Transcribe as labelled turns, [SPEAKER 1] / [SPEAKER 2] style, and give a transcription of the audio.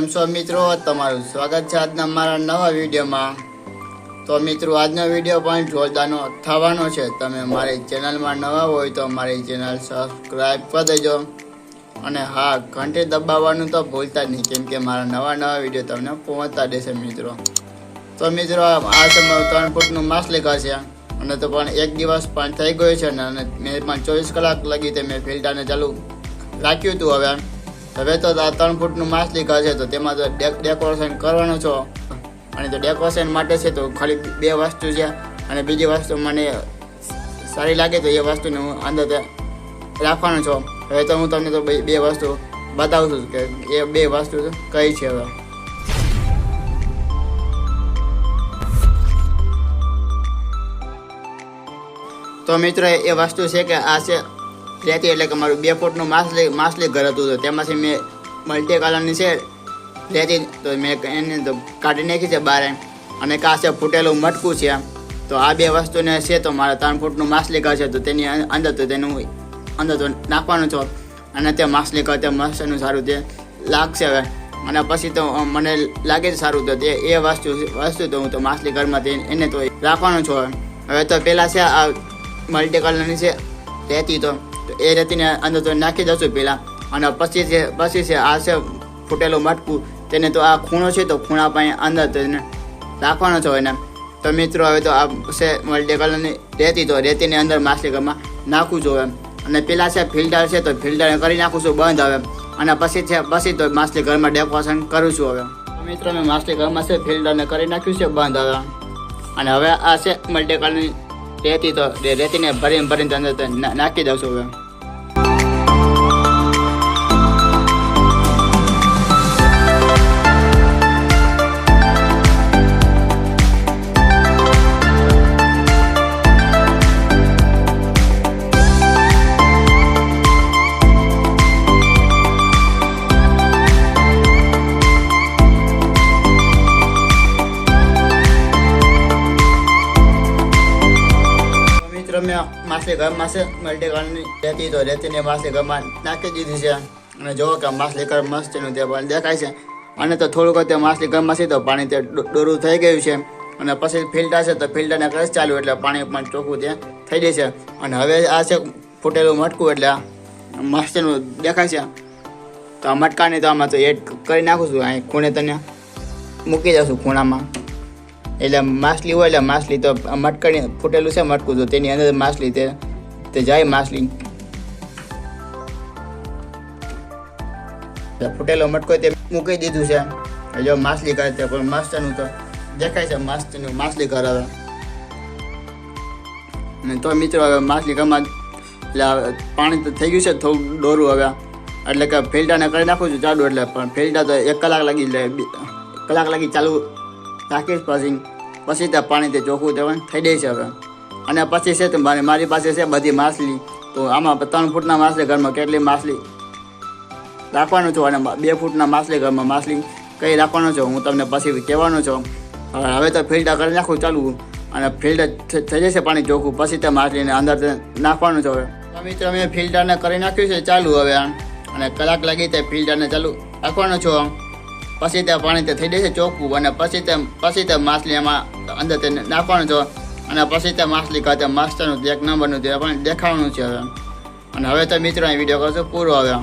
[SPEAKER 1] કેમ છો મિત્રો, તમારું સ્વાગત છે આજના મારા નવા વિડીયોમાં। તો મિત્રો આજનો વિડીયો પણ જોરદારનો થવાનો છે। તમે મારી ચેનલમાં નવા હોય તો મારી ચેનલ સબસ્ક્રાઈબ કરી દેજો અને હા, ઘંટી દબાવવાનું તો ભૂલતા નહીં, કેમ કે મારા નવા વિડીયો તમને પહોંચતા રહેશે મિત્રો। તો મિત્રો આ સમય 3 ફૂટનું માછલી છે અને તો પણ એક દિવસ પણ થઈ ગયો છે અને મેં પણ 24 કલાક લગી તે મેં ફિલ્ટરને ચાલુ રાખ્યું હતું। હવે તો આ 3 ફૂટનું માછલી છે તો તેમાં તો ડેકોરેશન કરવાનું છો અને તો ડેકોરેશન માટે છે તો ખાલી 2 વસ્તુ છે અને બીજી વસ્તુ મને સારી લાગે તો એ વસ્તુને હું અંદર રાખવાનો છો। હવે તો હું તમને તો 2 વસ્તુ બતાવું છું કે એ 2 વસ્તુ કઈ છે। હવે તો મિત્રો એ વસ્તુ છે કે આ છે રેતી, એટલે કે મારું 2 ફૂટનું માછલી ઘર હતું તો તેમાંથી મેં મલ્ટી કલરની છે રેતી તો મેં એને તો કાઢી નાખી છે બહાર અને કાં છે ફૂટેલું મટકું છે। તો આ 2 વસ્તુને છે તો મારે 3 ફૂટનું માછલી ઘર છે તો તેની અંદર તો તેનું અંદર તો નાખવાનું છો અને તે માછલી ઘર તે મસ્તનું સારું તે લાગશે। હવે અને પછી તો મને લાગે છે સારું તો તે એ વસ્તુ તો હું તો માછલી ઘરમાં એને તો રાખવાનું છો। હવે તો પહેલાં છે આ મલ્ટી કલરની છે રેતી તો એ રેતીને અંદર તો નાખી દઉં પહેલાં અને પછી છે આ છે ફૂટેલું મટકું તેને તો આ ખૂણો છે તો ખૂણા પાસે અંદર તેને રાખવાનો છો એને। તો મિત્રો હવે તો આ છે મલ્ટી કલરની રેતી તો રેતીની અંદર માછલી ઘરમાં નાખું છું અને પહેલાં છે ફિલ્ટર છે તો ફિલ્ટર કરી નાખું છું બંધ હવે અને પછી તો માછલી ઘરમાં ડેકોરેશન કરું છું। હવે તો મિત્રો મેં માછલી ઘરમાં છે ફિલ્ટરને કરી નાખ્યું છે બંધ હવે અને હવે આ છે મલ્ટી કલરની રેતી તો રેતીને ભરીને અંદર નાખી દઉં છું। હવે મેં માછલી ઘરમાં છે મલ્ટી કલરની રેતી તો રેતીને માછલી ઘરમાં નાખી દીધી છે અને જોવો કે માછલી ઘર મસ્તનું તે પણ દેખાય છે અને તો થોડુંક તે માછલી ઘરમાં છે તો પાણી તે ડોરું થઈ ગયું છે અને પછી ફિલ્ટર છે તો ફિલ્ટરને કરે ચાલુ એટલે પાણી પણ ચોખ્ખું ત્યાં થઈ જશે અને હવે આ છે ફૂટેલું મટકું એટલે મસ્તનું દેખાય છે। તો આ મટકાને તો આમાં તો એડ કરી નાખું છું, અહીં ખૂણે તને મૂકી દઉં છું ખૂણામાં, એટલે માછલી હોય એટલે માછલી તો મટકાની ફૂટેલું છે મટકું તો તેની અંદર માછલી તે જાય માછલી ફૂટેલો મટકો તે મૂકી દીધું છે। જો માછલી ઘર તે પણ મસ્તનું તો દેખાય છે, મસ્તનું માછલી ઘર હવે અને તો મિત્રો હવે માછલી ઘરમાં એટલે પાણી તો થઈ ગયું છે થોડું ડોરું હવે એટલે કે ફિલ્ટરને કરી નાખું છું ચાલુ એટલે પણ ફિલ્ટર તો 1 કલાક લાગી ચાલુ રાખીશ પછી ત્યાં પાણી તે ચોખ્ખું દેવાનું થઈ જાય છે હવે અને પછી છે તો મારી પાસે છે બધી માછલી તો આમાં 3 ફૂટના માછલી ઘરમાં કેટલી માછલી રાખવાનું છું અને 2 ફૂટના માછલી ઘરમાં માછલી કઈ રાખવાનો છો હું તમને પછી કહેવાનો છું। હવે તો ફિલ્ટર કરી નાખું ચાલુ અને ફિલ્ટર થઈ જશે પાણી ચોખ્ખું પછી તે માછલીને અંદર નાખવાનું છે। હવે મિત્રો મેં ફિલ્ટરને કરી નાખ્યું છે ચાલુ હવે અને કલાક લાગી તે ફિલ્ટરને ચાલુ રાખવાનો છો પછી ત્યાં પાણી તે થઈ જશે ચોખ્ખું અને પછી તે માછલી એમાં અંદર તે નાખવાનું છો અને પછી તે માછલી ખાતે મસ્તનું 1 નંબરનું તે પણ દેખાવાનું છે। હવે અને હવે તો મિત્રો વિડીયો કરશો પૂરો હવે।